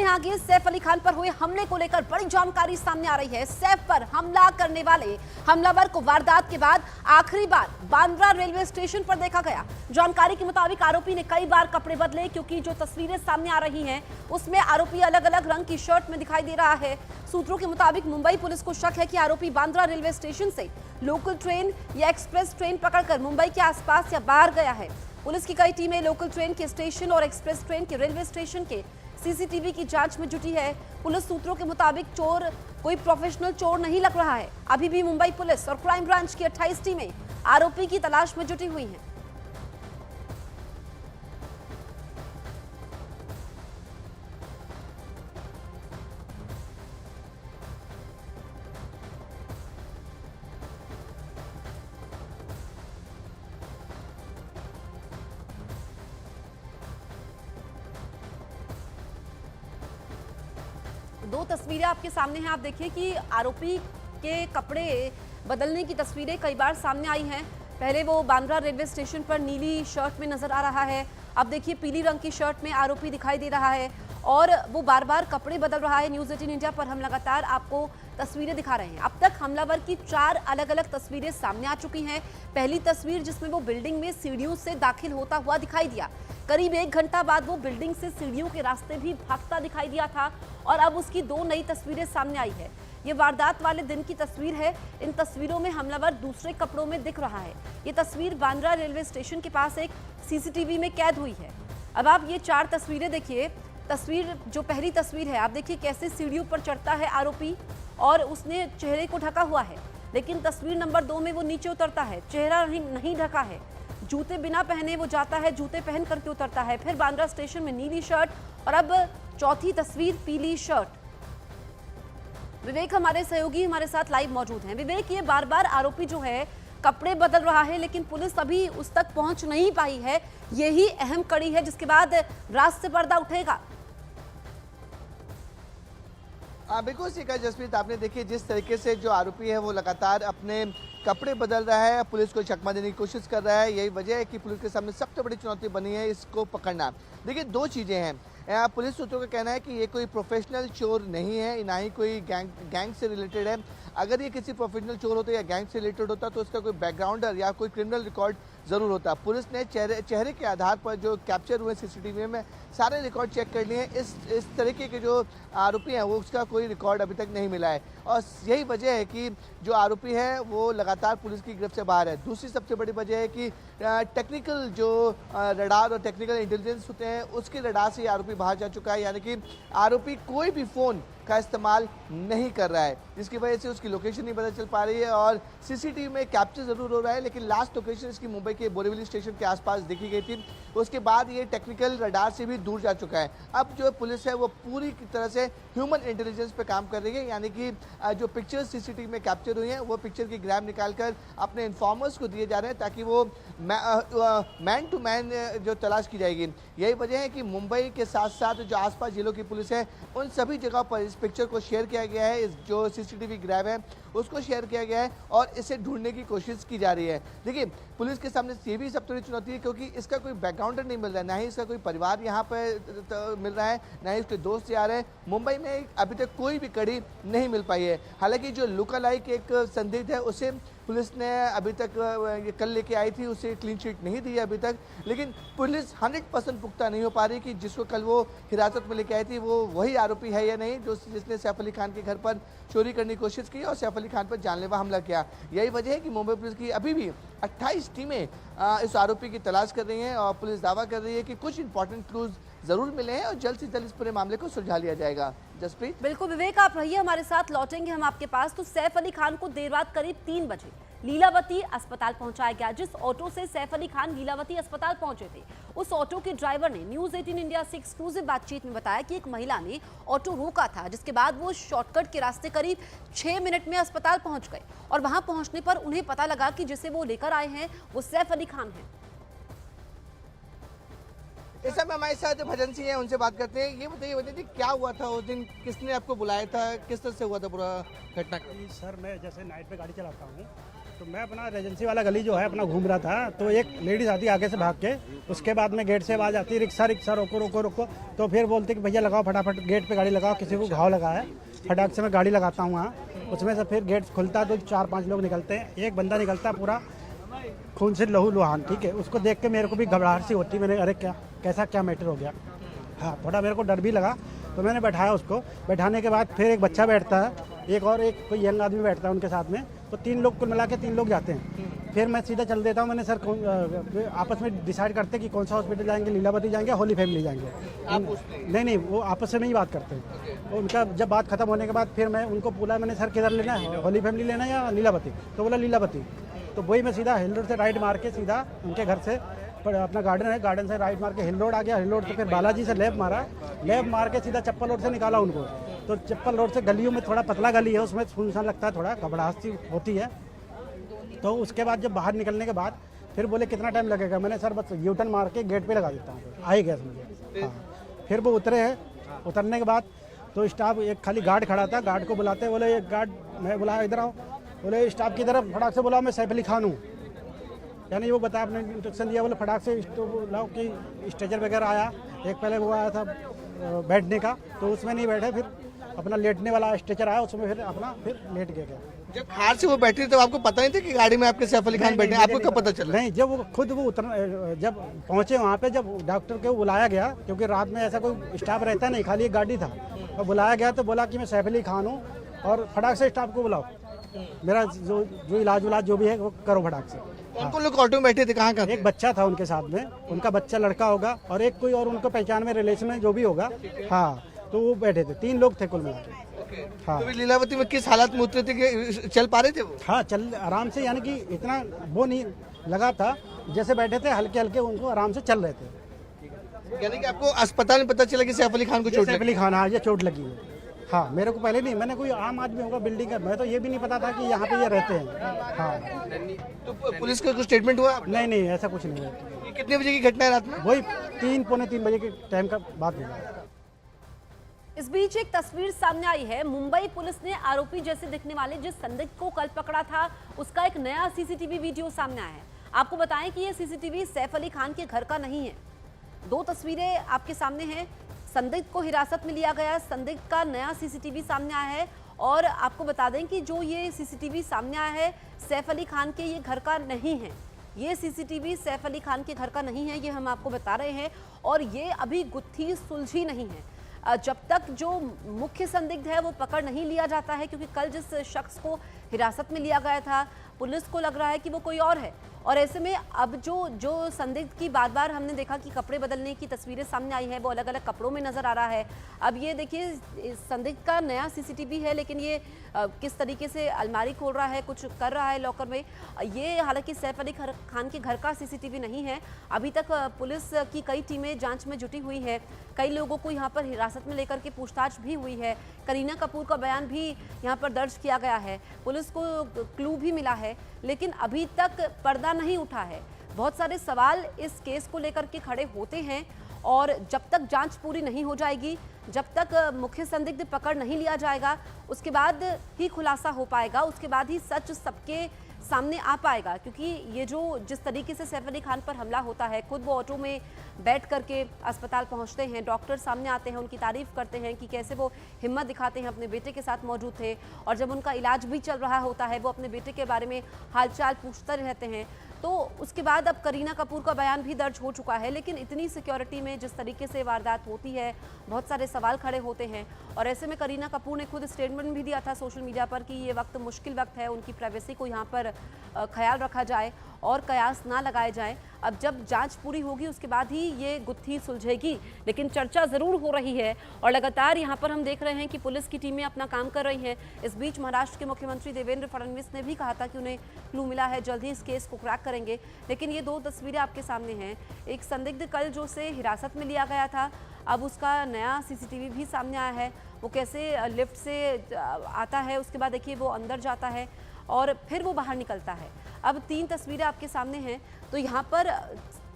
हैं आगे सैफ अली खान पर हुए हमले को लेकर बड़ी जानकारी सामने आ रही है। सैफ पर हमला करने वाले हमलावर को वारदात के बाद आखिरी बार बांद्रा रेलवे स्टेशन पर देखा गया। जानकारी के मुताबिक आरोपी ने कई बार कपड़े बदले, क्योंकि जो तस्वीरें सामने आ रही हैं उसमें आरोपी अलग अलग रंग की शर्ट में दिखाई दे रहा है। सूत्रों के मुताबिक मुंबई पुलिस को शक है कि आरोपी बांद्रा रेलवे स्टेशन से लोकल ट्रेन या एक्सप्रेस ट्रेन पकड़कर मुंबई के आसपास या बाहर गया है। पुलिस की कई टीमें लोकल ट्रेन के स्टेशन और एक्सप्रेस ट्रेन के रेलवे स्टेशन के सीसीटीवी की जांच में जुटी है। पुलिस सूत्रों के मुताबिक चोर कोई प्रोफेशनल चोर नहीं लग रहा है। अभी भी मुंबई पुलिस और क्राइम ब्रांच की 28 टीमें आरोपी की तलाश में जुटी हुई हैं। दो तस्वीरें आपके सामने हैं। आप देखिए कि आरोपी के कपड़े बदलने की तस्वीरें कई बार सामने आई हैं। पहले वो बांद्रा रेलवे स्टेशन पर नीली शर्ट में नजर आ रहा है, अब देखिए पीली रंग की शर्ट में आरोपी दिखाई दे रहा है और वो बार बार कपड़े बदल रहा है। न्यूज़ 18 इंडिया पर हम लगातार आपको तस्वीरें दिखा रहे हैं। अब तक हमलावर की 4 अलग अलग तस्वीरें सामने आ चुकी हैं। पहली तस्वीर जिसमें वो बिल्डिंग में सीढ़ियों से दाखिल होता हुआ दिखाई दिया, करीब 1 घंटा बाद वो बिल्डिंग से सीढ़ियों के रास्ते भी भागता दिखाई दिया था और अब उसकी 2 नई तस्वीरें सामने आई है। ये वारदात वाले दिन की तस्वीर है। इन तस्वीरों में हमलावर दूसरे कपड़ों में दिख रहा है। ये तस्वीर बांद्रा रेलवे स्टेशन के पास एक सीसीटीवी में कैद हुई है। अब आप ये 4 तस्वीरें देखिए। तस्वीर जो पहली तस्वीर है, आप देखिए कैसे सीढ़ियों पर चढ़ता है आरोपी और उसने चेहरे को ढका हुआ है। लेकिन तस्वीर नंबर 2 में वो नीचे उतरता है, चेहरा नहीं ढका है, जूते बिना पहने वो जाता है, जूते पहन करके उतरता है। फिर बांद्रा स्टेशन में नीली शर्ट और अब चौथी तस्वीर पीली शर्ट। विवेक हमारे सहयोगी हमारे साथ लाइव मौजूद हैं। विवेक, ये बार बार आरोपी जो है कपड़े बदल रहा है, लेकिन पुलिस अभी उस तक पहुंच नहीं पाई है। यही अहम कड़ी है जिसके बाद राज से पर्दा उठेगा। बिल्कुल सीखा जसप्रीत, आपने देखिए जिस तरीके से जो आरोपी है वो लगातार अपने कपड़े बदल रहा है, पुलिस को चकमा देने की कोशिश कर रहा है। यही वजह है कि पुलिस के सामने सबसे बड़ी चुनौती बनी है इसको पकड़ना। देखिए 2 चीज़ें हैं। पुलिस सूत्रों का कहना है कि ये कोई प्रोफेशनल चोर नहीं है, ना ही कोई गैंग से रिलेटेड है। अगर ये किसी प्रोफेशनल चोर होता या गैंग से रिलेटेड होता तो उसका कोई बैकग्राउंडर या कोई क्रिमिनल रिकॉर्ड ज़रूर होता। पुलिस ने चेहरे के आधार पर जो कैप्चर हुए सीसीटीवी में सारे रिकॉर्ड चेक कर लिए हैं। इस तरीके के जो आरोपी हैं वो उसका कोई रिकॉर्ड अभी तक नहीं मिला है और यही वजह है कि जो आरोपी है वो लगातार पुलिस की गिरफ्त से बाहर है। दूसरी सबसे बड़ी वजह है कि टेक्निकल जो रडार और टेक्निकल इंटेलिजेंस होते हैं उसके रडार से आरोपी बाहर जा चुका है, यानी कि आरोपी कोई भी फ़ोन का इस्तेमाल नहीं कर रहा है, जिसकी वजह से उसकी लोकेशन नहीं पता चल पा रही है और सीसीटीवी में कैप्चर ज़रूर हो रहा है, लेकिन लास्ट लोकेशन इसकी मुंबई के बोरीवली स्टेशन के आसपास देखी गई थी। उसके बाद ये टेक्निकल रडार से भी दूर जा चुका है। अब जो पुलिस है वो पूरी तरह से ह्यूमन इंटेलिजेंस पे काम कर रही है, यानी कि जो पिक्चर्स सीसीटीवी में कैप्चर हुई हैं वो पिक्चर की ग्राम निकालकर अपने इन्फॉर्मर्स को दिए जा रहे हैं ताकि वो मैन टू मैन जो तलाश की जाएगी। यही वजह है कि मुंबई के साथ साथ जो आसपास जिलों की पुलिस है उन सभी जगह पर इस पिक्चर को शेयर किया गया है। इस जो सीसीटीवी ग्रैब है उसको शेयर किया गया है और इसे ढूंढने की कोशिश की जा रही है। देखिए पुलिस के सामने ये भी सबसे बड़ी चुनौती है क्योंकि इसका कोई बैकग्राउंडर नहीं मिल रहा है, ना ही इसका कोई परिवार यहाँ पर मिल रहा है, ना ही उसके दोस्त यार हैं। मुंबई में अभी तक कोई भी कड़ी नहीं मिल पाई है। हालांकि जो लुक अलाइक एक संदिग्ध है उसे पुलिस ने अभी तक ये कल लेके आई थी, उसे क्लीन चिट नहीं दी अभी तक, लेकिन पुलिस 100% पुख्ता नहीं हो पा रही कि जिसको कल वो हिरासत में लेके आई थी वो वही आरोपी है या नहीं जिसने सैफ अली खान के घर पर चोरी करने की कोशिश की और सैफ अली खान पर जानलेवा हमला किया। यही वजह है कि मुंबई पुलिस की अभी भी 28 टीमें इस आरोपी की तलाश कर रही हैं और पुलिस दावा कर रही है कि कुछ इंपॉर्टेंट क्लूज जरूर मिले हैं और जल्द से जल्द इस पूरे मामले को सुलझा लिया जाएगा। जसप्रीत, बिल्कुल विवेक, आप रहिए हमारे साथ, लौटेंगे हम आपके पास। तो सैफ अली खान को देर रात करीब 3 बजे लीलावती अस्पताल पहुंचाया गया। जिस ऑटो से सैफ अली खान लीलावती अस्पताल पहुंचे थे उस ऑटो के ड्राइवर ने न्यूज़ 18 इंडिया से एक्सक्लूसिव बातचीत में बताया कि एक महिला ने ऑटो रोका था, जिसके बाद वो शॉर्टकट के रास्ते करीब 6 मिनट में अस्पताल पहुंच गए और वहां पहुंचने पर उन्हें पता लगा कि जिसे वो लेकर आए हैं वो सैफ अली खान है। इस समय हमारे साथ भजन सिंह हैं, उनसे बात करते हैं। ये बताइए क्या हुआ था उस दिन, किसने आपको बुलाया था, किस तरह से हुआ था पूरा घटना? सर मैं जैसे नाइट पे गाड़ी चलाता हूँ तो मैं अपना रेजेंसी वाला गली जो है अपना घूम रहा था, तो एक लेडीज आती आगे से भाग के, उसके बाद में गेट से आवाज़ आती रिक्शा रिक्शा रोको रोको रोको, तो फिर बोलते कि भैया लगाओ फटाफट गेट पे गाड़ी लगाओ, किसी को घाव लगा है। फटाक से मैं गाड़ी लगाता हूँ वहाँ, उसमें से फिर गेट खुलता है तो 4-5 लोग निकलते हैं। एक बंदा निकलता है पूरा खून से लहू लुहान, ठीक है। उसको देख के मेरे को भी घबराहट सी होती, मैंने अरे क्या मैटर हो गया। हाँ, थोड़ा मेरे को डर भी लगा, तो मैंने बैठाया उसको। बैठाने के बाद फिर एक बच्चा बैठता है, एक कोई यंग आदमी बैठता है उनके साथ में, तो 3 लोग कुल मिला के 3 लोग जाते हैं। फिर मैं सीधा चल देता हूँ। मैंने सर आपस में डिसाइड करते कि कौन सा हॉस्पिटल जाएंगे, लीलावती जाएंगे, होली फैमिली जाएंगे। नहीं, वो आपस में ही बात करते हैं। उनका जब बात खत्म होने के बाद फिर मैं उनको बोला, मैंने सर किधर लेना है, होली फैमिली लेना है या लीलावती? तो बोला लीलावती। तो वही मैं सीधा हिल रोड से राइट मार के सीधा उनके घर से अपना गार्डन है, गार्डन से राइट मार के हिल रोड आ गया। हिल रोड से फिर बालाजी से लेफ्ट मारा, लेफ्ट मार के सीधा चप्पल रोड से निकाला उनको। तो चप्पल रोड से गलियों में थोड़ा पतला गली है, उसमें सुनसान लगता है, थोड़ा घबराहट सी होती है। तो उसके बाद जब बाहर निकलने के बाद फिर बोले कितना टाइम लगेगा? मैंने सर बस यूटर्न मार के गेट पे लगा देता हूँ, आ ही गया समझे। हाँ, फिर वो उतरे हैं। उतरने के बाद तो स्टाफ एक खाली गार्ड खड़ा था, गार्ड को बुलाते, बोले एक गार्ड, मैं बुलाया इधर आओ, बोले स्टाफ की तरफ फटाक से बोला मैं सैफ अली खान हूँ, यानी वो बताया, अपने इंस्ट्रक्शन दिया, बोले फटाक से लाओ कि स्ट्रेचर वगैरह आया। एक पहले वो आया था बैठने का, तो उसमें नहीं बैठे, फिर अपना लेटने वाला स्ट्रेचर आया, उसमें फिर लेट गया। जब कार से वो बैठी तो आपको पता नहीं था कि गाड़ी में आपके सैफ अली खान बैठे? आपको कब पता चला? नहीं, जब वो खुद वो जब पहुंचे वहाँ पे, जब डॉक्टर को बुलाया गया, क्योंकि रात में ऐसा कोई स्टाफ रहता नहीं, खाली एक गाड़ी था, और बुलाया गया तो बोला कि मैं सैफ अली खान हूँ और फटाक से स्टाफ को बुलाओ, मेरा जो इलाज जो भी है वो करो फटाक से। कौन लोग ऑटो में बैठे थे, कहाँ? एक बच्चा था उनके साथ में, उनका बच्चा लड़का होगा, और एक कोई और उनको पहचान में रिलेशन में जो भी होगा। हाँ, तो वो बैठे थे, 3 लोग थे कुल मिला के। हाँ, तो लीलावती में किस हालत में उतरे थे कि चल पा रहे थे वो? हाँ, चल आराम से, यानी कि इतना वो नहीं लगा था, जैसे बैठे थे हल्के हल्के उनको आराम से चल रहे थे। यानी कि आपको अस्पताल में पता चला कि सैफ अली खान को चोट लगी? सैफ अली खान, हाँ, ये चोट लगी है। हाँ, मेरे को पहले नहीं, मैंने कोई आम आदमी होगा बिल्डिंग का, मैं तो ये भी नहीं पता था कि यहाँ पे ये रहते हैं। हाँ, तो पुलिस का कुछ स्टेटमेंट हुआ? नहीं, ऐसा कुछ नहीं है। ये कितने बजे की घटना है रात में? वही 3-3 बजे के टाइम का बात हुआ। इस बीच एक तस्वीर सामने आई है। मुंबई पुलिस ने आरोपी जैसे दिखने वाले जिस संदिग्ध को कल पकड़ा था, उसका एक नया सीसीटीवी वीडियो सामने आया है। आपको बताएं कि ये सीसीटीवी सैफ अली खान के घर का नहीं है। 2 तस्वीरें आपके सामने हैं। संदिग्ध को हिरासत में लिया गया, संदिग्ध का नया सीसीटीवी सामने आया है। और आपको बता दें कि जो ये सीसीटीवी सामने आया है, सैफ अली खान के ये घर का नहीं है। ये सीसीटीवी सैफ अली खान के घर का नहीं है, ये हम आपको बता रहे हैं। और ये अभी गुत्थी सुलझी नहीं है जब तक जो मुख्य संदिग्ध है वो पकड़ नहीं लिया जाता है, क्योंकि कल जिस शख्स को हिरासत में लिया गया था, पुलिस को लग रहा है कि वो कोई और है। और ऐसे में अब जो संदिग्ध की बार बार हमने देखा कि कपड़े बदलने की तस्वीरें सामने आई है, वो अलग अलग कपड़ों में नजर आ रहा है। अब ये देखिए संदिग्ध का नया सीसीटीवी है, लेकिन ये किस तरीके से अलमारी खोल रहा है, कुछ कर रहा है लॉकर में, ये हालांकि सैफ अली खान के घर का सीसीटीवी नहीं है। अभी तक पुलिस की कई टीमें जांच में जुटी हुई है, कई लोगों को यहाँ पर हिरासत में लेकर के पूछताछ भी हुई है। करीना कपूर का बयान भी यहाँ पर दर्ज किया गया है, पुलिस को क्लू भी मिला है, लेकिन अभी तक पर्दा नहीं उठा है। बहुत सारे सवाल इस केस को लेकर के खड़े होते हैं, और जब तक जांच पूरी नहीं हो जाएगी, जब तक मुख्य संदिग्ध पकड़ नहीं लिया जाएगा, उसके बाद ही खुलासा हो पाएगा, उसके बाद ही सच सबके सामने आ पाएगा। क्योंकि ये जिस तरीके से सैफ अली खान पर हमला होता है, खुद वो ऑटो में बैठ करके अस्पताल पहुंचते हैं, डॉक्टर सामने आते हैं, उनकी तारीफ करते हैं कि कैसे वो हिम्मत दिखाते हैं, अपने बेटे के साथ मौजूद थे, और जब उनका इलाज भी चल रहा होता है वो अपने बेटे के बारे में हालचाल पूछते रहते हैं। तो उसके बाद अब करीना कपूर का बयान भी दर्ज हो चुका है, लेकिन इतनी सिक्योरिटी में जिस तरीके से वारदात होती है, बहुत सारे सवाल खड़े होते हैं। और ऐसे में करीना कपूर ने खुद स्टेटमेंट भी दिया था सोशल मीडिया पर कि ये वक्त मुश्किल वक्त है, उनकी प्राइवेसी को यहाँ पर ख्याल रखा जाए और कयास ना लगाए जाएं। अब जब जांच पूरी होगी उसके बाद ही ये गुत्थी सुलझेगी, लेकिन चर्चा ज़रूर हो रही है और लगातार यहाँ पर हम देख रहे हैं कि पुलिस की टीमें अपना काम कर रही हैं। इस बीच महाराष्ट्र के मुख्यमंत्री देवेंद्र फडणवीस ने भी कहा था कि उन्हें क्लू मिला है, जल्द ही इस केस को क्रैक करेंगे। लेकिन ये 2 तस्वीरें आपके सामने हैं। एक संदिग्ध कल जो से हिरासत में लिया गया था, अब उसका नया सीसीटीवी भी सामने आया है। वो कैसे लिफ्ट से आता है, उसके बाद देखिए वो अंदर जाता है और फिर वो बाहर निकलता है। अब 3 तस्वीरें आपके सामने हैं। तो यहाँ पर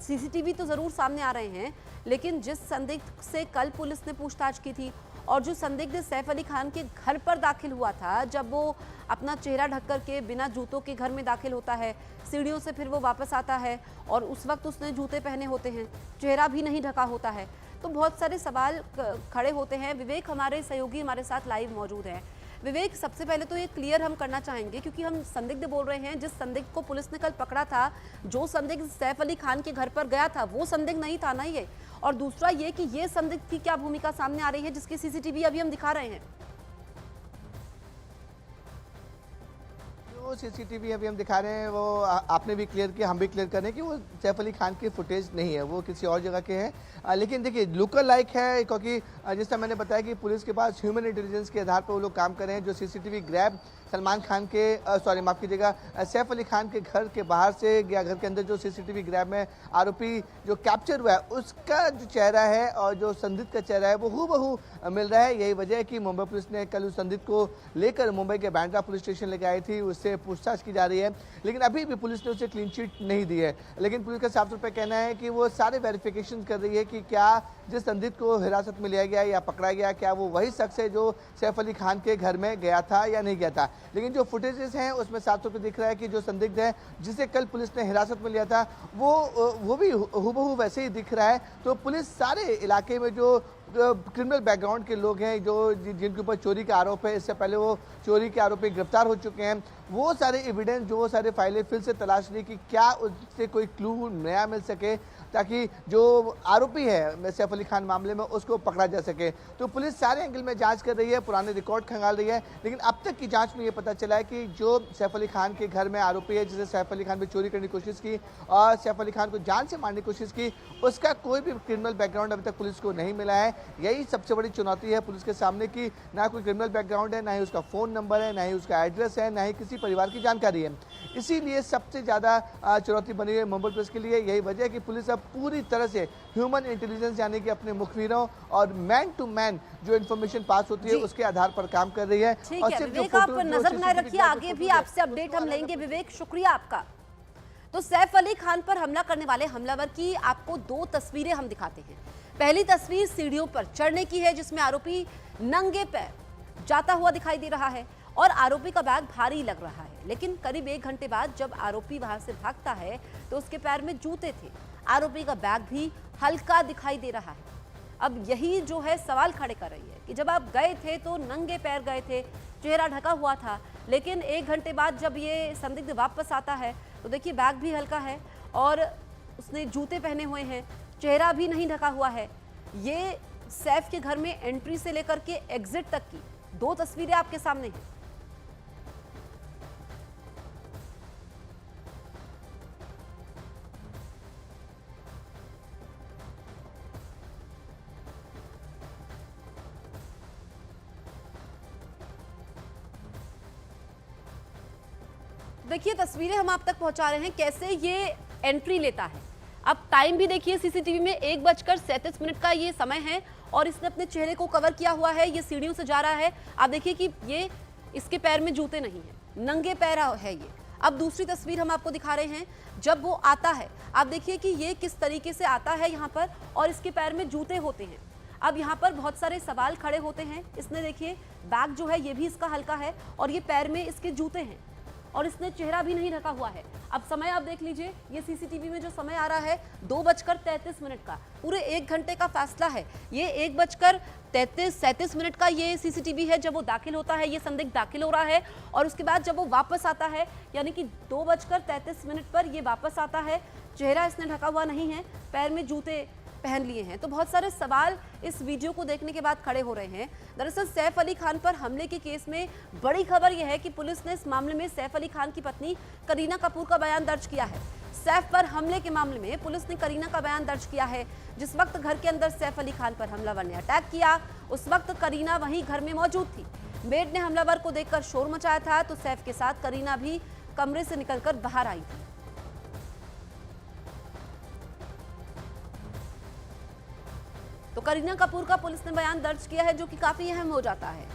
सीसीटीवी तो ज़रूर सामने आ रहे हैं, लेकिन जिस संदिग्ध से कल पुलिस ने पूछताछ की थी और जो संदिग्ध सैफ अली खान के घर पर दाखिल हुआ था, जब वो अपना चेहरा ढक कर के बिना जूतों के घर में दाखिल होता है, सीढ़ियों से फिर वो वापस आता है और उस वक्त उसने जूते पहने होते हैं, चेहरा भी नहीं ढका होता है, तो बहुत सारे सवाल खड़े होते हैं। विवेक हमारे सहयोगी हमारे साथ लाइव मौजूद हैं। विवेक, सबसे पहले तो ये क्लियर हम करना चाहेंगे, क्योंकि हम संदिग्ध बोल रहे हैं, जिस संदिग्ध को पुलिस ने कल पकड़ा था, जो संदिग्ध सैफ अली खान के घर पर गया था, वो संदिग्ध नहीं था ना ये। और दूसरा ये कि ये संदिग्ध की क्या भूमिका सामने आ रही है, जिसकी सीसीटीवी अभी हम दिखा रहे हैं। जो सीसीटीवी अभी हम दिखा रहे हैं वो आपने भी क्लियर किया, हम भी क्लियर कर रहे हैं कि वो सैफ अली खान की फुटेज नहीं है, वो किसी और जगह के हैं। लेकिन देखिए लुकर लाइक है, क्योंकि जिस तरह मैंने बताया कि पुलिस के पास ह्यूमन इंटेलिजेंस के आधार पर वो लोग काम कर रहे हैं। जो सीसीटीवी ग्रैब सलमान खान के सॉरी माफ़ कीजिएगा सैफ अली खान के घर के बाहर से या घर के अंदर जो सीसीटीवी ग्रैब में आरोपी जो कैप्चर हुआ है, उसका जो चेहरा है और जो संदिग्ध का चेहरा है वो हूबहू मिल रहा है। यही वजह है कि मुंबई पुलिस ने कल उस संदिग्ध को लेकर मुंबई के बांद्रा पुलिस स्टेशन लेकर आई थी, उससे पूछताछ की जा रही है। लेकिन अभी भी पुलिस ने उसे क्लीन चिट नहीं दी है। लेकिन पुलिस का साफ तौर पर कहना है कि वो सारे वेरिफिकेशन कर रही है कि क्या जिस संदिग्ध को हिरासत में लिया गया या पकड़ा गया, क्या वो वही शख्स है जो सैफ अली खान के घर में गया था या नहीं गया था। लेकिन जो फुटेजेस हैं उसमें साफ तौर पर दिख रहा है कि जो संदिग्ध है जिसे कल पुलिस ने हिरासत में लिया था वो भी हूबहू वैसे ही दिख रहा है। तो पुलिस सारे इलाके में जो क्रिमिनल बैकग्राउंड के लोग हैं, जो जिनके ऊपर चोरी का आरोप है, इससे पहले वो चोरी के आरोप में गिरफ्तार हो चुके हैं, वो सारे एविडेंस, जो वो सारे फाइलें फिर से तलाश रही कि क्या उससे कोई क्लू नया मिल सके, ताकि जो आरोपी है सैफ अली खान मामले में उसको पकड़ा जा सके। तो पुलिस सारे एंगल में जांच कर रही है, पुराने रिकॉर्ड खंगाल रही है। लेकिन अब तक की जांच में ये पता चला है कि जो सैफ अली खान के घर में आरोपी है, जिसे सैफ अली खान पे चोरी करने की कोशिश की और सैफ अली खान को जान से मारने की कोशिश की, उसका कोई भी क्रिमिनल बैकग्राउंड अभी तक पुलिस को नहीं मिला है। यही सबसे बड़ी चुनौती है पुलिस के सामने कि ना कोई क्रिमिनल बैकग्राउंड है, ना ही उसका फ़ोन नंबर है, ना ही उसका एड्रेस है, ना ही किसी परिवार की जानकारी है। इसीलिए सबसे ज़्यादा चुनौती बनी है मुंबई पुलिस के लिए। यही वजह है कि पुलिस अब पूरी तरह से ह्यूमन इंटेलिजेंस यानी कि अपने मुखबिरों और मैन टू मैन जो इन्फॉर्मेशन पास होती है उसके आधार पर काम कर रही है। ठीक है विवेक, आप नजर बनाए रखिए, आगे भी आपसे अपडेट हम लेंगे। विवेक, शुक्रिया आपका। तो सैफ अली खान पर हमला करने वाले हमलावर की आपको दो तस्वीरें हम दिखाते हैं। पहली तस्वीर सीढ़ियों पर चढ़ने की है, जिसमें आरोपी नंगे पैर जाता हुआ दिखाई दे रहा है और आरोपी का बैग भारी लग रहा है। लेकिन करीब 1 घंटे बाद जब आरोपी वहां से भागता है तो उसके पैर में जूते थे, आरोपी का बैग भी हल्का दिखाई दे रहा है। अब यही जो है सवाल खड़े कर रही है कि जब आप गए थे तो नंगे पैर गए थे, चेहरा ढका हुआ था, लेकिन 1 घंटे बाद जब ये संदिग्ध वापस आता है तो देखिए बैग भी हल्का है और उसने जूते पहने हुए हैं, चेहरा भी नहीं ढका हुआ है। ये सैफ के घर में एंट्री से लेकर के एग्जिट तक की 2 तस्वीरें आपके सामने हैं। देखिए तस्वीरें हम आप तक पहुंचा रहे हैं कैसे ये एंट्री लेता है। अब टाइम भी देखिए सीसीटीवी में 1:37 का ये समय है और इसने अपने चेहरे को कवर किया हुआ है। ये सीढ़ियों से जा रहा है, आप देखिए कि ये इसके पैर में जूते नहीं है, नंगे पैर है ये। अब दूसरी तस्वीर हम आपको दिखा रहे हैं जब वो आता है, आप देखिए कि ये किस तरीके से आता है यहाँ पर और इसके पैर में जूते होते हैं। अब यहाँ पर बहुत सारे सवाल खड़े होते हैं। इसने देखिए बैग जो है ये भी इसका हल्का है और ये पैर में इसके जूते हैं और इसने चेहरा भी नहीं ढका हुआ है। अब समय आप देख लीजिए, ये सीसीटीवी में जो समय आ रहा है 2:33 का, पूरे 1 घंटे का फैसला है। ये 1:37 का ये सीसीटीवी है जब वो दाखिल होता है, ये संदिग्ध दाखिल हो रहा है और उसके बाद जब वो वापस आता है यानी कि 2:33 पर ये वापस आता है, चेहरा इसने ढका हुआ नहीं है, पैर में जूते पहन लिए हैं। तो बहुत सारे सवाल इस वीडियो को देखने के बाद खड़े हो रहे हैं। दरअसल सैफ अली खान पर हमले के केस में बड़ी खबर यह है कि पुलिस ने इस मामले में सैफ अली खान की पत्नी करीना कपूर का बयान दर्ज किया है। सैफ पर हमले के मामले में पुलिस ने करीना का बयान दर्ज किया है। जिस वक्त घर के अंदर सैफ अली खान पर हमलावर ने अटैक किया उस वक्त करीना वहीं घर में मौजूद थी। मेड ने हमलावर को देखकर शोर मचाया था तो सैफ के साथ करीना भी कमरे से निकलकर बाहर आई थी। तो करीना कपूर का पुलिस ने बयान दर्ज किया है जो कि काफी अहम हो जाता है।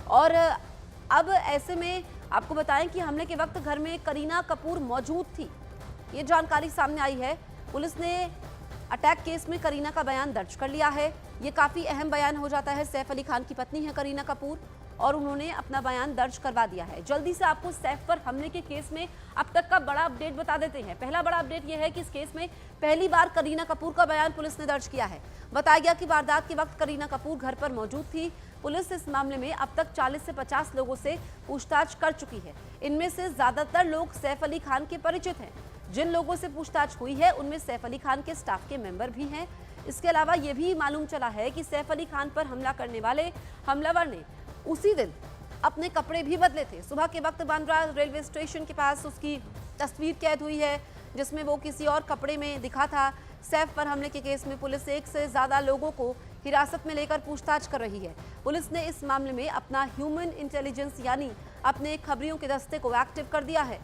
और अब ऐसे में आपको बताएं कि हमले के वक्त घर में करीना कपूर मौजूद थी, ये जानकारी सामने आई है। पुलिस ने अटैक केस में करीना का बयान दर्ज कर लिया है। ये काफ़ी अहम बयान हो जाता है। सैफ अली खान की पत्नी है करीना कपूर और उन्होंने अपना बयान दर्ज करवा दिया है। जल्दी से आपको सैफ पर हमले के केस में अब तक का बड़ा अपडेट बता देते हैं। पहला बड़ा अपडेट यह है कि इस केस में पहली बार करीना कपूर का बयान पुलिस ने दर्ज किया है। बताया गया कि वारदात के वक्त करीना कपूर घर पर मौजूद थी। पुलिस इस मामले में अब तक 40 से 50 लोगों से पूछताछ कर चुकी है। इनमें से ज्यादातर लोग सैफ अली खान के परिचित हैं। जिन लोगों से पूछताछ हुई है उनमें सैफ अली खान के स्टाफ के मेंबर भी हैं। इसके अलावा यह भी मालूम चला है कि सैफ अली खान पर हमला करने वाले हमलावर ने उसी दिन अपने कपड़े भी बदले थे। सुबह के वक्त बांद्रा रेलवे स्टेशन के पास उसकी तस्वीर कैद हुई है जिसमें वो किसी और कपड़े में दिखा था। सैफ पर हमले के केस में पुलिस एक से ज्यादा लोगों को हिरासत में लेकर पूछताछ कर रही है। पुलिस ने इस मामले में अपना ह्यूमन इंटेलिजेंस यानी अपने खबरियों के दस्ते को एक्टिव कर दिया है।